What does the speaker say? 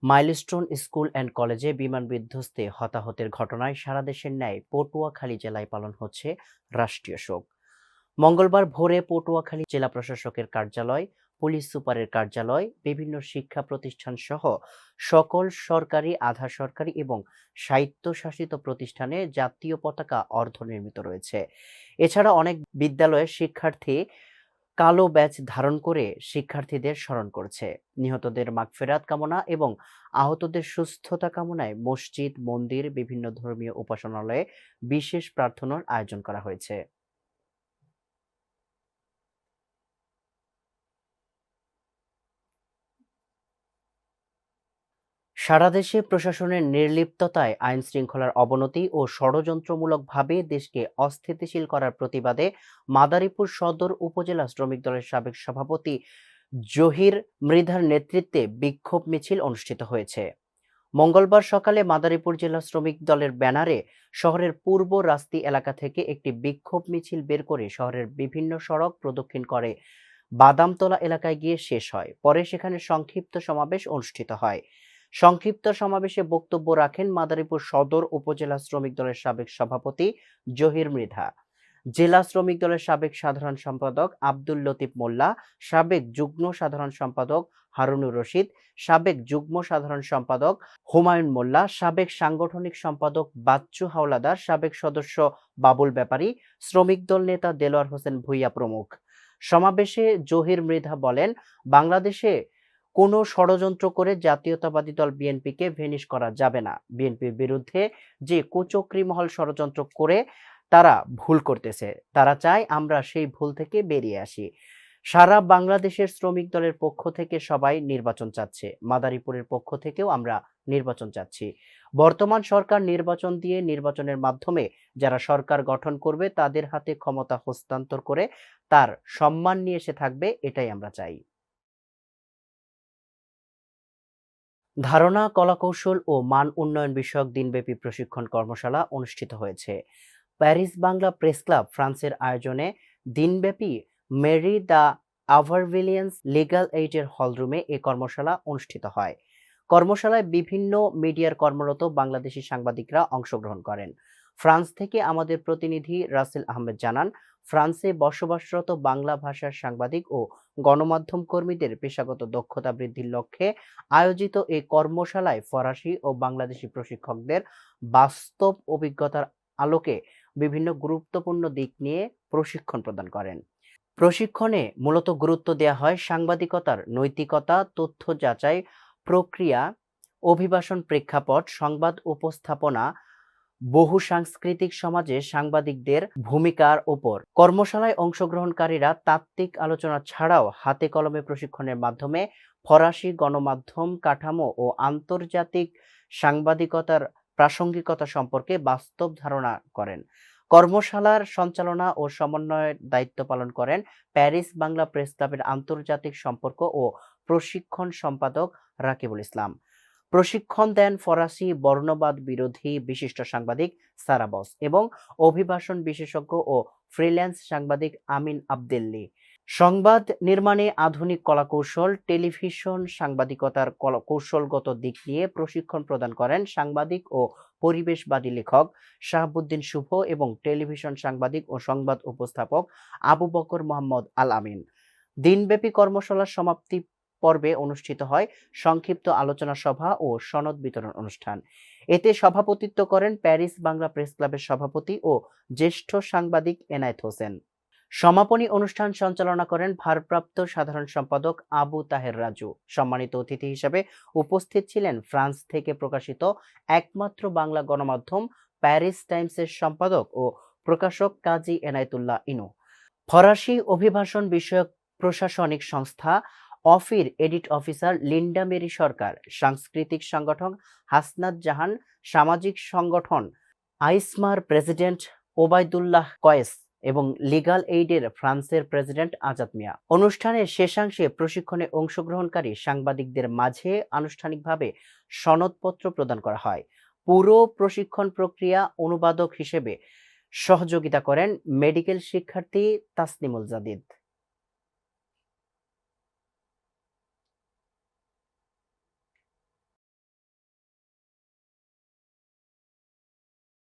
Milestone school and কলেজে বিমান বিধ্বস্তে হতাহতের ঘটনায় সারা দেশের ন্যায় পটুয়াখালী জেলায় পালন হচ্ছে রাষ্ট্রীয় শোক। মঙ্গলবার ভোরে পটুয়াখালী জেলা প্রশাসকের কার্যালয়, পুলিশ সুপারের কার্যালয়, বিভিন্ন শিক্ষা প্রতিষ্ঠান সহ সকল সরকারি, আধা সরকারি এবং স্বায়ত্তশাসিত প্রতিষ্ঠানে জাতীয় পতাকা অর্ধনির্মিত রয়েছে। এছাড়া অনেক বিদ্যালয়ের শিক্ষার্থী কালো ব্যাজ ধারণ করে শিক্ষার্থীদের স্মরণ করছে। নিহতদের মাগফিরাত কামনা এবং আহতদের সুস্থতা কামনায় মসজিদ, মন্দির, বিভিন্ন ধর্মীয় উপাসনালয়ে বিশেষ প্রার্থনার আয়োজন করা হয়েছে। সারা দেশে প্রশাসনের নির্লিপ্ততায় আইন শৃঙ্খলার অবনতি ও ষড়যন্ত্রমূলকভাবে দেশকে অস্থিতিশীল করার প্রতিবাদে মাদারীপুর সদর উপজেলা শ্রমিক দলের সাবেক সভাপতি জহির মৃধার নেতৃত্বে বিক্ষোভ মিছিল অনুষ্ঠিত হয়েছে। মঙ্গলবার সকালে মাদারীপুর জেলা শ্রমিক দলের ব্যানারে শহরের পূর্ব রাস্তি এলাকা থেকে একটি বিক্ষোভ মিছিল বের করে শহরের বিভিন্ন সড়ক প্রদক্ষিণ করে বাদামতলা এলাকায় গিয়ে শেষ হয়। পরে সেখানে সংক্ষিপ্ত সমাবেশ অনুষ্ঠিত হয়। সংক্ষিপ্ত সমাবেশে বক্তব্য রাখেন মাদারীপুর সদর উপজেলা শ্রমিক দলের সাবেক সভাপতি জহির মৃধা, জেলা শ্রমিক দলের সাবেক সাধারণ সম্পাদক আব্দুল লতিফ মোল্লা, সাবেক যুগ্ম সাধারণ সম্পাদক হারুনুর রশিদ, সাবেক যুগ্ম সাধারণ সম্পাদক হুমায়ুন মোল্লা, সাবেক সাংগঠনিক সম্পাদক বাচ্চু হাওলাদার, সাবেক সদস্য বাবুল ব্যাপারী, শ্রমিক দল নেতা দেলোয়ার হোসেন ভূঁইয়া প্রমুখ। সমাবেশে জহির মৃধা বলেন, বাংলাদেশে কোনো ষড়যন্ত্র করে জাতীয়তাবাদী দল বিএনপিকে ভেনিশ করা যাবে না। বিএনপির বিরুদ্ধে যে কুচক্রী মহল ষড়যন্ত্র করে তারা ভুল করতেছে। তারা চায় আমরা সেই ভুল থেকে বেরিয়ে আসি। সারা বাংলাদেশের শ্রমিক দলের পক্ষ থেকে সবাই নির্বাচন চাচ্ছে। মাদারীপুরের পক্ষ থেকেও আমরা নির্বাচন চাচ্ছি। বর্তমান সরকার নির্বাচন দিয়ে নির্বাচনের মাধ্যমে যারা সরকার গঠন করবে তাদের হাতে ক্ষমতা হস্তান্তর করে তার সম্মান নিয়ে এসে থাকবে, এটাই আমরা চাই। ধারণা, কলাকৌশল ও মান উন্নয়ন বিষয়ক দিনব্যাপী প্রশিক্ষণ কর্মশালা অনুষ্ঠিত হয়েছে। প্যারিস বাংলা প্রেস ক্লাব ফ্রান্সের আয়োজনে দিনব্যাপী মেরি দ্য আভারভিলিয়েন্স লিগ্যাল এইডের হলরুমে এ কর্মশালা অনুষ্ঠিত হয়। কর্মশালায় বিভিন্ন মিডিয়ার কর্মরত বাংলাদেশি সাংবাদিকরা অংশগ্রহণ করেন। ফ্রান্স থেকে আমাদের প্রতিনিধি রাসেল আহমেদ জানান, ফ্রান্সে বসবাসরত বাংলা ভাষার সাংবাদিক ও গণমাধ্যম কর্মীদের পেশাগত দক্ষতা বৃদ্ধির লক্ষ্যে আয়োজিত এই কর্মশালায় ফরাসি ও বাংলাদেশি প্রশিক্ষকদের বাস্তব অভিজ্ঞতার আলোকে বিভিন্ন গুরুত্বপূর্ণ দিক নিয়ে প্রশিক্ষণ প্রদান করেন। প্রশিক্ষণে মূলত গুরুত্ব দেওয়া হয় সাংবাদিকতার নৈতিকতা, তথ্য যাচাই প্রক্রিয়া, অভিবাসন প্রেক্ষাপট, সংবাদ উপস্থাপনা, বহুসাংস্কৃতিক সমাজে সাংবাদিকদের ভূমিকার ওপর। কর্মশালায় অংশগ্রহণকারীরা তাত্ত্বিক আলোচনা ছাড়াও হাতে কলমে প্রশিক্ষণের মাধ্যমে ফরাসি গণমাধ্যম কাঠামো ও আন্তর্জাতিক সাংবাদিকতার প্রাসঙ্গিকতা সম্পর্কে বাস্তব ধারণা করেন। কর্মশালার সঞ্চালনা ও সমন্বয়ের দায়িত্ব পালন করেন প্যারিস বাংলা প্রেস ক্লাবের আন্তর্জাতিক সম্পর্ক ও প্রশিক্ষণ সম্পাদক রাকিবুল ইসলাম। প্রশিক্ষণ দেন ফরাসি বর্ণবাদ বিরোধী বিশিষ্ট সাংবাদিক সারা বস এবং অভিবাসন বিশেষজ্ঞ ও ফ্রিল্যান্স সাংবাদিক আমিন আবদেল্লি। সংবাদ নির্মাণে আধুনিক কলাকৌশল, টেলিভিশন সাংবাদিকতার কৌশলগত দিক নিয়ে প্রশিক্ষণ প্রদান করেন সাংবাদিক ও পরিবেশবাদী লেখক শাহাবুদ্দিন শুভ এবং টেলিভিশন সাংবাদিক ও সংবাদ উপস্থাপক আবু বকর মোহাম্মদ আল আমিন। দিনব্যাপী কর্মশালার সমাপ্তি পর্বে অনুষ্ঠিত হয় সংক্ষিপ্ত আলোচনা সভা ও সনদ বিতরণ অনুষ্ঠান। এতে সভাপতিত্ব করেন প্যারিস বাংলা প্রেস ক্লাবের সভাপতি ও জ্যেষ্ঠ সাংবাদিক এনায়েত হোসেন। সমাপনী অনুষ্ঠান সঞ্চালনা করেন ভারপ্রাপ্ত সাধারণ সম্পাদক আবু তাহের রাজু। সম্মানিত অতিথি হিসেবে উপস্থিত ছিলেন ফ্রান্স থেকে প্রকাশিত একমাত্র বাংলা গণমাধ্যম প্যারিস টাইমসের সম্পাদক ও প্রকাশক কাজী এনায়েতুল্লাহ ইনু, ফরাসি অভিবাসন বিষয়ক প্রশাসনিক সংস্থা অফির এডিট অফিসার লিন্ডা মেরি সরকার, সাংস্কৃতিক সংগঠন হাসনাত জাহান, সামাজিক সংগঠন আইসমার প্রেসিডেন্ট ওবায়দুল্লাহ কয়েস এবং লিগ্যাল এইডের ফ্রান্সের প্রেসিডেন্ট আজাদ মিয়া। অনুষ্ঠানের শেষাংশে প্রশিক্ষণে অংশগ্রহণকারী সাংবাদিকদের মাঝে আনুষ্ঠানিকভাবে সনদপত্র প্রদান করা হয়। পুরো প্রশিক্ষণ প্রক্রিয়া অনুবাদক হিসেবে সহযোগিতা করেন মেডিকেল শিক্ষার্থী তাসনিমুল জাদিদ।